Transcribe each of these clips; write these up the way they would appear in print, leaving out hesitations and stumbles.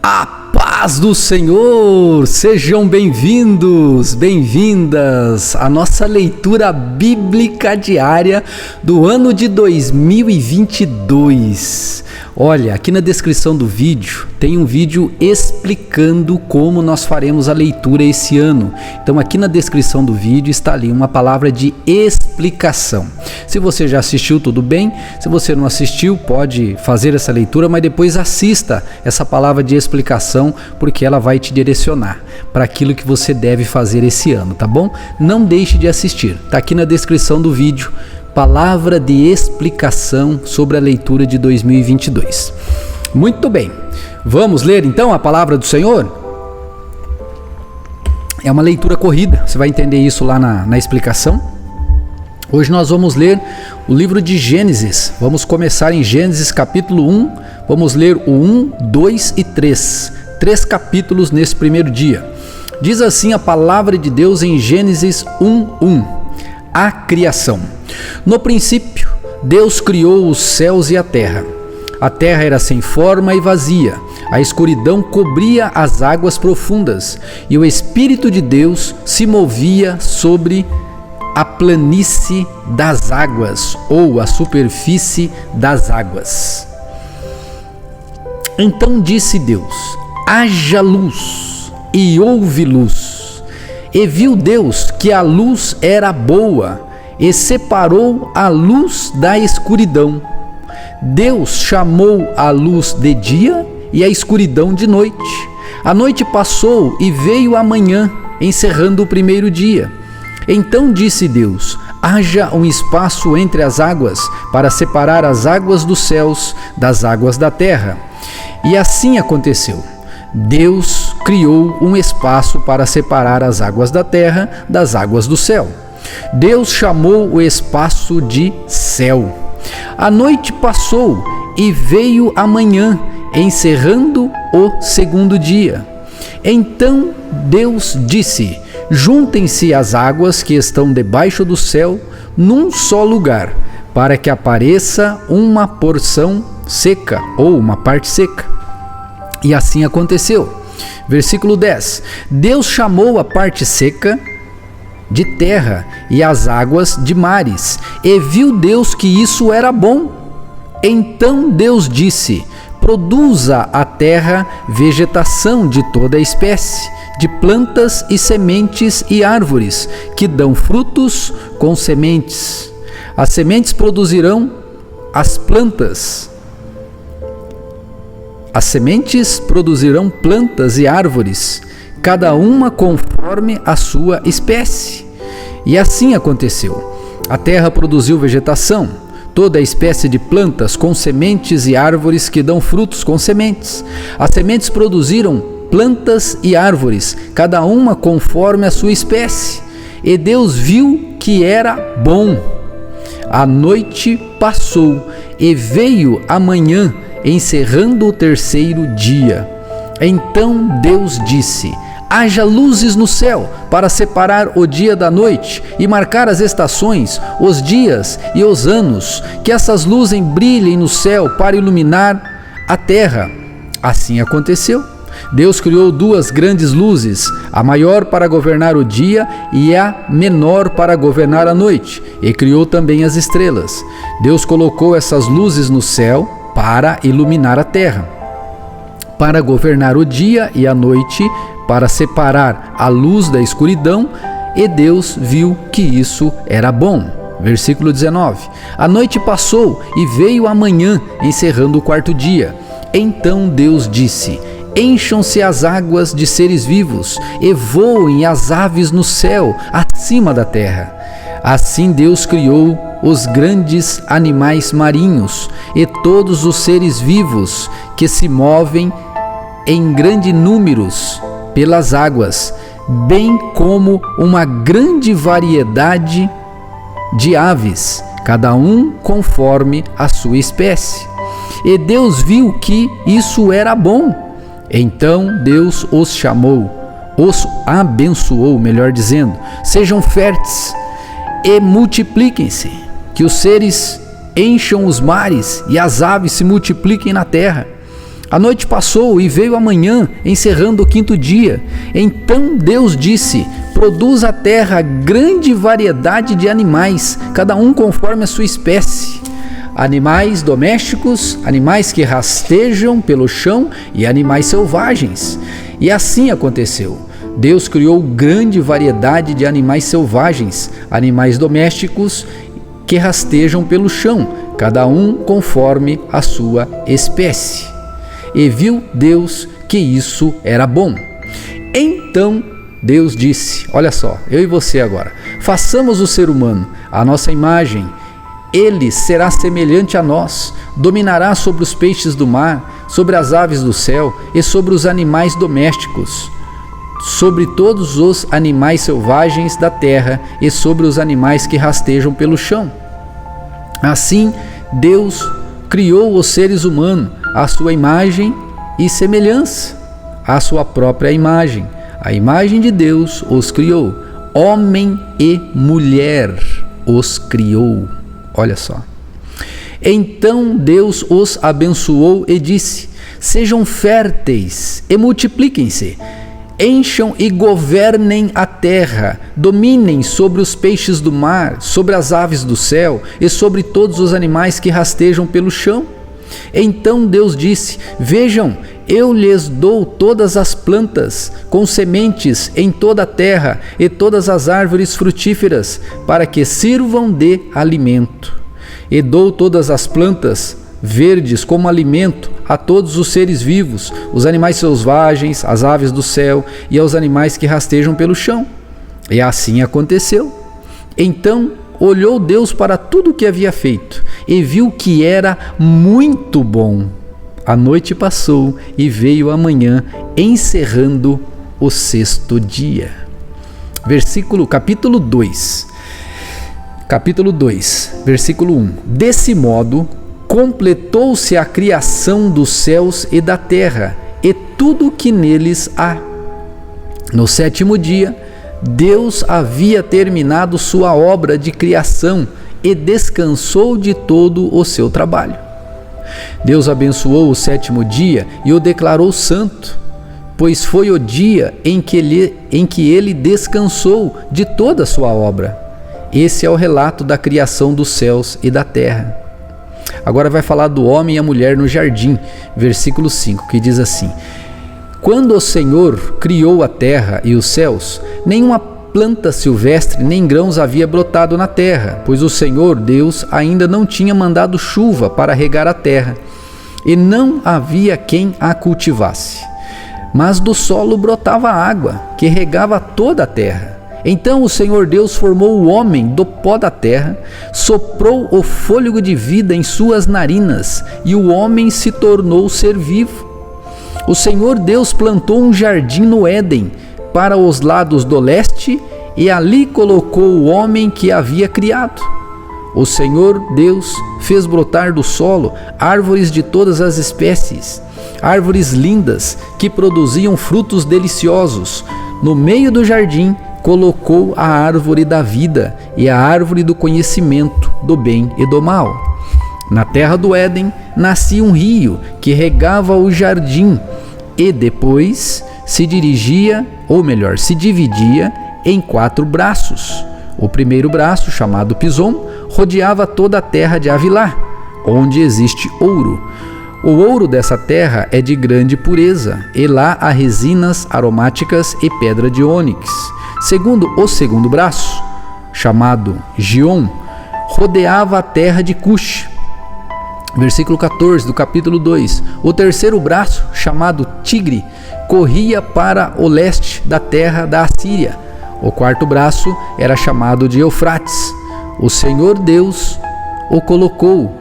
A paz do Senhor, sejam bem-vindos, bem-vindas à nossa leitura bíblica diária do ano de 2022. Olha, aqui na descrição do vídeo tem um vídeo explicando como nós faremos a leitura esse ano. Então aqui na descrição do vídeo está ali uma palavra de explicação. Se você já assistiu, tudo bem. Se você não assistiu, pode fazer essa leitura, mas depois assista essa palavra de explicação, porque ela vai te direcionar para aquilo que você deve fazer esse ano, tá bom? Não deixe de assistir, tá aqui na descrição do vídeo. Palavra de explicação sobre a leitura de 2022. Muito bem, vamos ler então a palavra do Senhor? É uma leitura corrida, você vai entender isso lá na explicação. Hoje nós vamos ler o livro de Gênesis. Vamos começar em Gênesis capítulo 1, vamos ler o 1, 2 e 3. 3 capítulos nesse primeiro dia. Diz assim a palavra de Deus em Gênesis 1:1. A criação. No princípio, Deus criou os céus e a terra. A terra era sem forma e vazia. A escuridão cobria as águas profundas, e o Espírito de Deus se movia sobre a planície das águas, ou a superfície das águas. Então disse Deus: haja luz, e houve luz. E viu Deus que a luz era boa, e separou a luz da escuridão. Deus chamou a luz de dia e a escuridão de noite. A noite passou e veio a manhã, encerrando o primeiro dia. Então disse Deus: haja um espaço entre as águas, para separar as águas dos céus das águas da terra. E assim aconteceu. Deus criou um espaço para separar as águas da terra das águas do céu. Deus chamou o espaço de céu. A noite passou e veio a manhã, encerrando o segundo dia. Então Deus disse: juntem-se as águas que estão debaixo do céu num só lugar, para que apareça uma porção seca, ou uma parte seca. E assim aconteceu. Versículo 10. Deus chamou a parte seca de terra e as águas de mares, e viu Deus que isso era bom. Então Deus disse: produza a terra vegetação de toda espécie, de plantas e sementes e árvores, que dão frutos com sementes. As sementes produzirão as plantas. As sementes produzirão plantas e árvores, cada uma conforme a sua espécie. E assim aconteceu. A terra produziu vegetação, toda espécie de plantas com sementes e árvores que dão frutos com sementes. As sementes produziram plantas e árvores, cada uma conforme a sua espécie. E Deus viu que era bom. A noite passou e veio a manhã, encerrando o terceiro dia. Então Deus disse: haja luzes no céu para separar o dia da noite e marcar as estações, os dias e os anos, que essas luzes brilhem no céu para iluminar a terra. Assim aconteceu. Deus criou duas grandes luzes, a maior para governar o dia e a menor para governar a noite, e criou também as estrelas. Deus colocou essas luzes no céu para iluminar a terra, para governar o dia e a noite, para separar a luz da escuridão, e Deus viu que isso era bom. Versículo 19. A noite passou e veio a manhã, encerrando o quarto dia. Então Deus disse: encham-se as águas de seres vivos, e voem as aves no céu, acima da terra. Assim Deus criou os grandes animais marinhos e todos os seres vivos que se movem em grandes números pelas águas, bem como uma grande variedade de aves, cada um conforme a sua espécie. E Deus viu que isso era bom. Então Deus os chamou, os abençoou, melhor dizendo: sejam férteis e multipliquem-se, que os seres encham os mares e as aves se multipliquem na terra. A noite passou e veio a manhã, encerrando o 5º dia. Então Deus disse: produz a terra grande variedade de animais, cada um conforme a sua espécie. Animais domésticos, animais que rastejam pelo chão e animais selvagens. E assim aconteceu. Deus criou grande variedade de animais selvagens, animais domésticos que rastejam pelo chão, cada um conforme a sua espécie. E viu Deus que isso era bom. Então Deus disse: olha só, eu e você agora, façamos o ser humano à nossa imagem. Ele será semelhante a nós, dominará sobre os peixes do mar, sobre as aves do céu e sobre os animais domésticos, sobre todos os animais selvagens da terra e sobre os animais que rastejam pelo chão. Assim, Deus criou os seres humanos à sua imagem e semelhança, à sua própria imagem. A imagem de Deus os criou, homem e mulher os criou. Olha só. Então Deus os abençoou e disse: sejam férteis e multipliquem-se, encham e governem a terra, dominem sobre os peixes do mar, sobre as aves do céu e sobre todos os animais que rastejam pelo chão. Então Deus disse: vejam, eu lhes dou todas as plantas com sementes em toda a terra e todas as árvores frutíferas para que sirvam de alimento. E dou todas as plantas verdes como alimento a todos os seres vivos, os animais selvagens, as aves do céu e aos animais que rastejam pelo chão. E assim aconteceu. Então olhou Deus para tudo o que havia feito e viu que era muito bom. A noite passou e veio a manhã, encerrando o 6º dia. Capítulo 2, versículo 1. Desse modo, completou-se a criação dos céus e da terra, e tudo que neles há. No 7º dia, Deus havia terminado sua obra de criação e descansou de todo o seu trabalho. Deus abençoou o 7º dia e o declarou santo, pois foi o dia em que ele descansou de toda a sua obra. Esse é o relato da criação dos céus e da terra. Agora vai falar do homem e a mulher no jardim, versículo 5, que diz assim: quando o Senhor criou a terra e os céus, nenhuma planta silvestre nem grãos havia brotado na terra, pois o Senhor Deus ainda não tinha mandado chuva para regar a terra, e não havia quem a cultivasse. Mas do solo brotava água, que regava toda a terra. Então o Senhor Deus formou o homem do pó da terra, soprou o fôlego de vida em suas narinas, e o homem se tornou ser vivo. O Senhor Deus plantou um jardim no Éden, para os lados do leste, e ali colocou o homem que havia criado. O Senhor Deus fez brotar do solo árvores de todas as espécies, árvores lindas que produziam frutos deliciosos. No meio do jardim colocou a árvore da vida e a árvore do conhecimento do bem e do mal. Na terra do Éden nascia um rio que regava o jardim e depois se dividia em 4 braços. O primeiro braço, chamado Pison, rodeava toda a terra de Havilá, onde existe ouro. O ouro dessa terra é de grande pureza, e lá há resinas aromáticas e pedra de ônix. O segundo braço, chamado Gion, rodeava a terra de Cush. Versículo 14 do capítulo 2. O terceiro braço, chamado Tigre, corria para o leste da terra da Assíria. O quarto braço era chamado de Eufrates. O Senhor Deus o colocou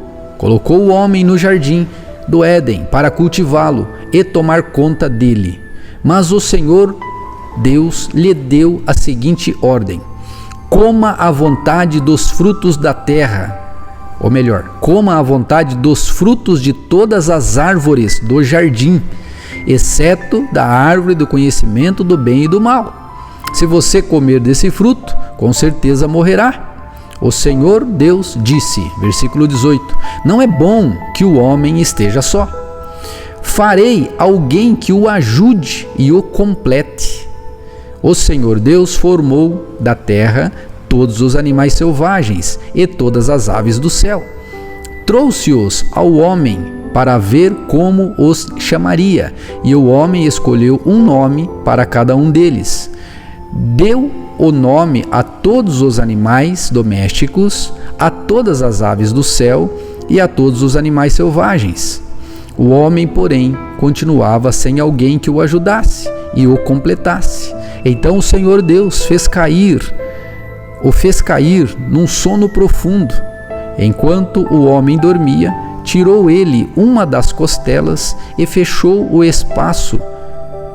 o homem no jardim do Éden para cultivá-lo e tomar conta dele. Mas o Senhor Deus lhe deu a seguinte ordem: coma à vontade dos frutos da terra, ou melhor, coma à vontade dos frutos de todas as árvores do jardim, exceto da árvore do conhecimento do bem e do mal. Se você comer desse fruto, com certeza morrerá. O Senhor Deus disse, versículo 18: não é bom que o homem esteja só. farei alguém que o ajude e o complete. O Senhor Deus formou da terra todos os animais selvagens e todas as aves do céu. Trouxe-os ao homem para ver como os chamaria, e o homem escolheu um nome para cada um deles. Deu o nome a todos os animais domésticos, a todas as aves do céu e a todos os animais selvagens. O homem, porém, continuava sem alguém que o ajudasse e o completasse. Então o Senhor Deus o fez cair num sono profundo. Enquanto o homem dormia, tirou ele uma das costelas e fechou o espaço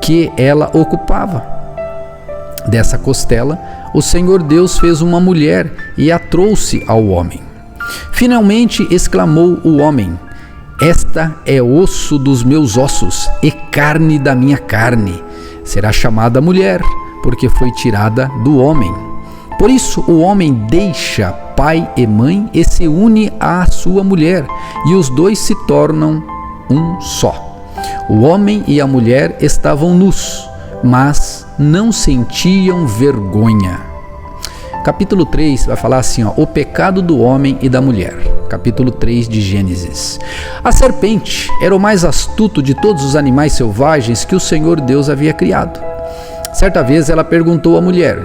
que ela ocupava. Dessa costela, o Senhor Deus fez uma mulher e a trouxe ao homem. Finalmente exclamou o homem: esta é osso dos meus ossos e carne da minha carne. Será chamada mulher, porque foi tirada do homem. Por isso o homem deixa pai e mãe e se une à sua mulher, e os dois se tornam um só. O homem e a mulher estavam nus, mas não sentiam vergonha. Capítulo 3 vai falar assim, o pecado do homem e da mulher. Capítulo 3 de Gênesis. A serpente era o mais astuto de todos os animais selvagens que o Senhor Deus havia criado. Certa vez ela perguntou à mulher: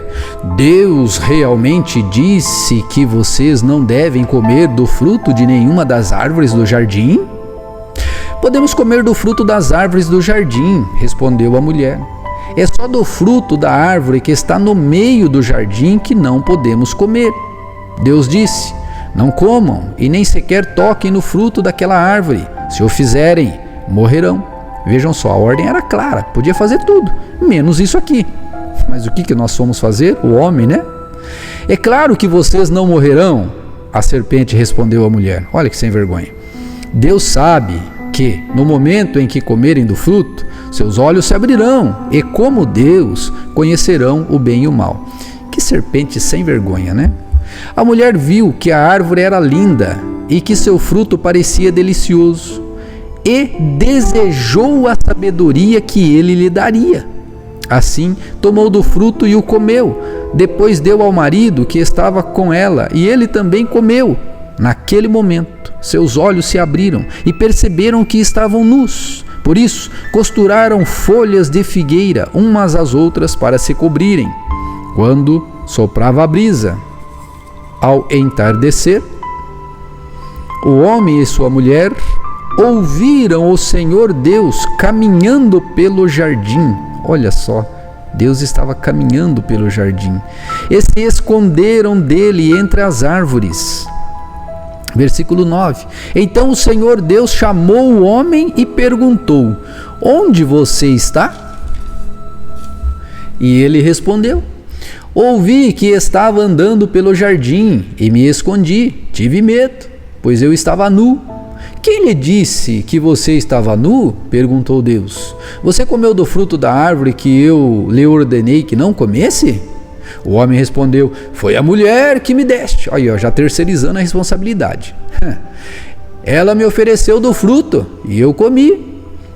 Deus realmente disse que vocês não devem comer do fruto de nenhuma das árvores do jardim? Podemos comer do fruto das árvores do jardim, respondeu a mulher. É só do fruto da árvore que está no meio do jardim que não podemos comer. Deus disse: não comam e nem sequer toquem no fruto daquela árvore. Se o fizerem, morrerão. Vejam só, a ordem era clara, podia fazer tudo, menos isso aqui. Mas o que nós fomos fazer? O homem, né? É claro que vocês não morrerão, a serpente respondeu à mulher. Olha que sem vergonha. Deus sabe que, no momento em que comerem do fruto, seus olhos se abrirão e, como Deus, conhecerão o bem e o mal. Que serpente sem vergonha, né? A mulher viu que a árvore era linda e que seu fruto parecia delicioso, e desejou a sabedoria que ele lhe daria. Assim, tomou do fruto e o comeu. Depois deu ao marido que estava com ela, e ele também comeu. Naquele momento, seus olhos se abriram e perceberam que estavam nus. Por isso, costuraram folhas de figueira umas às outras para se cobrirem. Quando soprava a brisa, ao entardecer, o homem e sua mulher ouviram o Senhor Deus caminhando pelo jardim. Olha só, Deus estava caminhando pelo jardim. E se esconderam dele entre as árvores. Versículo 9. Então o Senhor Deus chamou o homem e perguntou: onde você está? E ele respondeu: ouvi que estava andando pelo jardim e me escondi. Tive medo, pois eu estava nu. Quem lhe disse que você estava nu? Perguntou Deus. Você comeu do fruto da árvore que eu lhe ordenei que não comesse? O homem respondeu: foi a mulher que me deste. Aí, já terceirizando a responsabilidade. Ela me ofereceu do fruto e eu comi.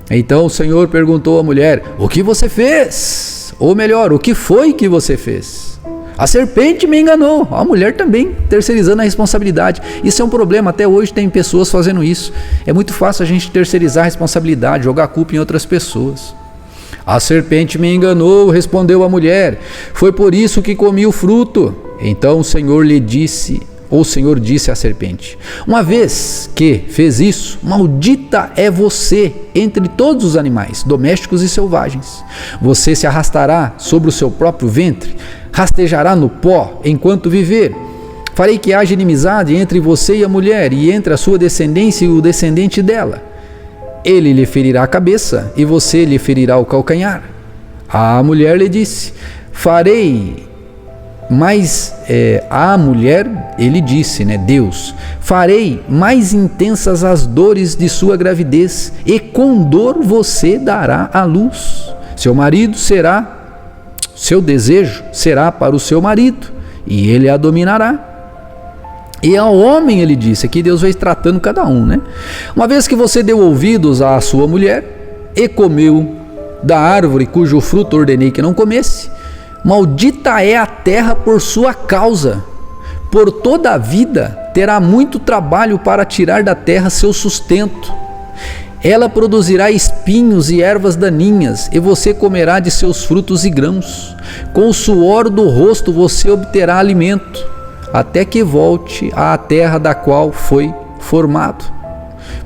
Então o Senhor perguntou à mulher: o que você fez? Ou melhor, o que foi que você fez? A serpente me enganou. A mulher também terceirizando a responsabilidade. Isso é um problema, até hoje tem pessoas fazendo isso. É muito fácil a gente terceirizar a responsabilidade, jogar a culpa em outras pessoas. A serpente me enganou, respondeu a mulher. Foi por isso que comi o fruto. Então o Senhor disse à serpente: uma vez que fez isso, maldita é você entre todos os animais, domésticos e selvagens. Você se arrastará sobre o seu próprio ventre, rastejará no pó enquanto viver. Farei que haja inimizade entre você e a mulher, e entre a sua descendência e o descendente dela. Ele lhe ferirá a cabeça, e você lhe ferirá o calcanhar. A mulher lhe disse: a mulher, ele disse, Deus: farei mais intensas as dores de sua gravidez, e com dor você dará à luz. Seu desejo será para o seu marido, e ele a dominará. E ao homem ele disse, aqui Deus vai tratando cada um, Uma vez que você deu ouvidos à sua mulher, e comeu da árvore cujo fruto ordenei que não comesse, maldita é a terra por sua causa. Por toda a vida terá muito trabalho para tirar da terra seu sustento. Ela produzirá espinhos e ervas daninhas, e você comerá de seus frutos e grãos. Com o suor do rosto você obterá alimento, até que volte à terra da qual foi formado.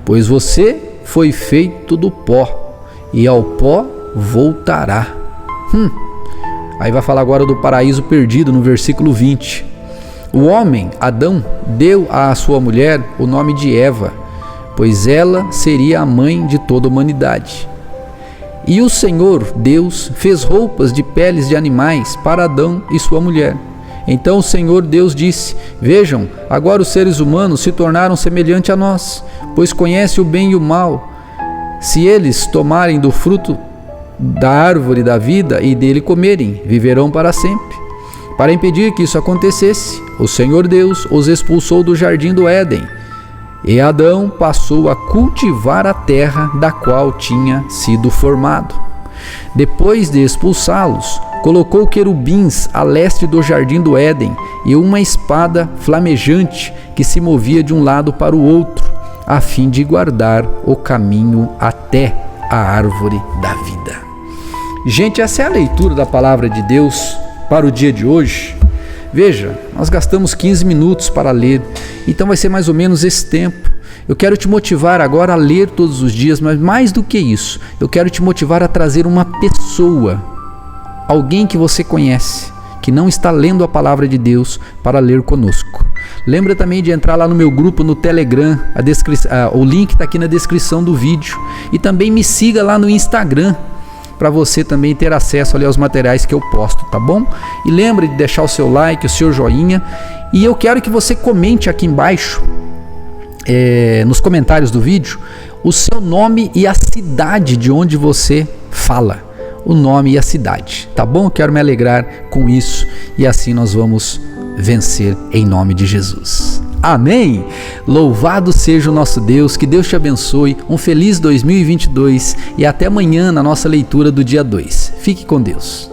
Pois você foi feito do pó, e ao pó voltará. Aí vai falar agora do paraíso perdido no versículo 20. O homem, Adão, deu à sua mulher o nome de Eva, pois ela seria a mãe de toda a humanidade. E o Senhor Deus fez roupas de peles de animais para Adão e sua mulher. Então o Senhor Deus disse: vejam, agora os seres humanos se tornaram semelhantes a nós, pois conhecem o bem e o mal. Se eles tomarem do fruto da árvore da vida e dele comerem, viverão para sempre. Para impedir que isso acontecesse, o Senhor Deus os expulsou do jardim do Éden, e Adão passou a cultivar a terra da qual tinha sido formado. Depois de expulsá-los, colocou querubins a leste do jardim do Éden e uma espada flamejante que se movia de um lado para o outro, a fim de guardar o caminho até a árvore da vida. Gente, essa é a leitura da palavra de Deus para o dia de hoje. Veja, nós gastamos 15 minutos para ler, então vai ser mais ou menos esse tempo. Eu quero te motivar agora a ler todos os dias, mas mais do que isso, eu quero te motivar a trazer uma pessoa, alguém que você conhece, que não está lendo a palavra de Deus, para ler conosco. Lembra também de entrar lá no meu grupo no Telegram, o link está aqui na descrição do vídeo, e também me siga lá no Instagram, para você também ter acesso ali aos materiais que eu posto, tá bom? E lembre de deixar o seu like, o seu joinha, e eu quero que você comente aqui embaixo, nos comentários do vídeo, o seu nome e a cidade de onde você fala, o nome e a cidade, tá bom? Eu quero me alegrar com isso, e assim nós vamos vencer em nome de Jesus. Amém? Louvado seja o nosso Deus, que Deus te abençoe, um feliz 2022 e até amanhã na nossa leitura do dia 2. Fique com Deus.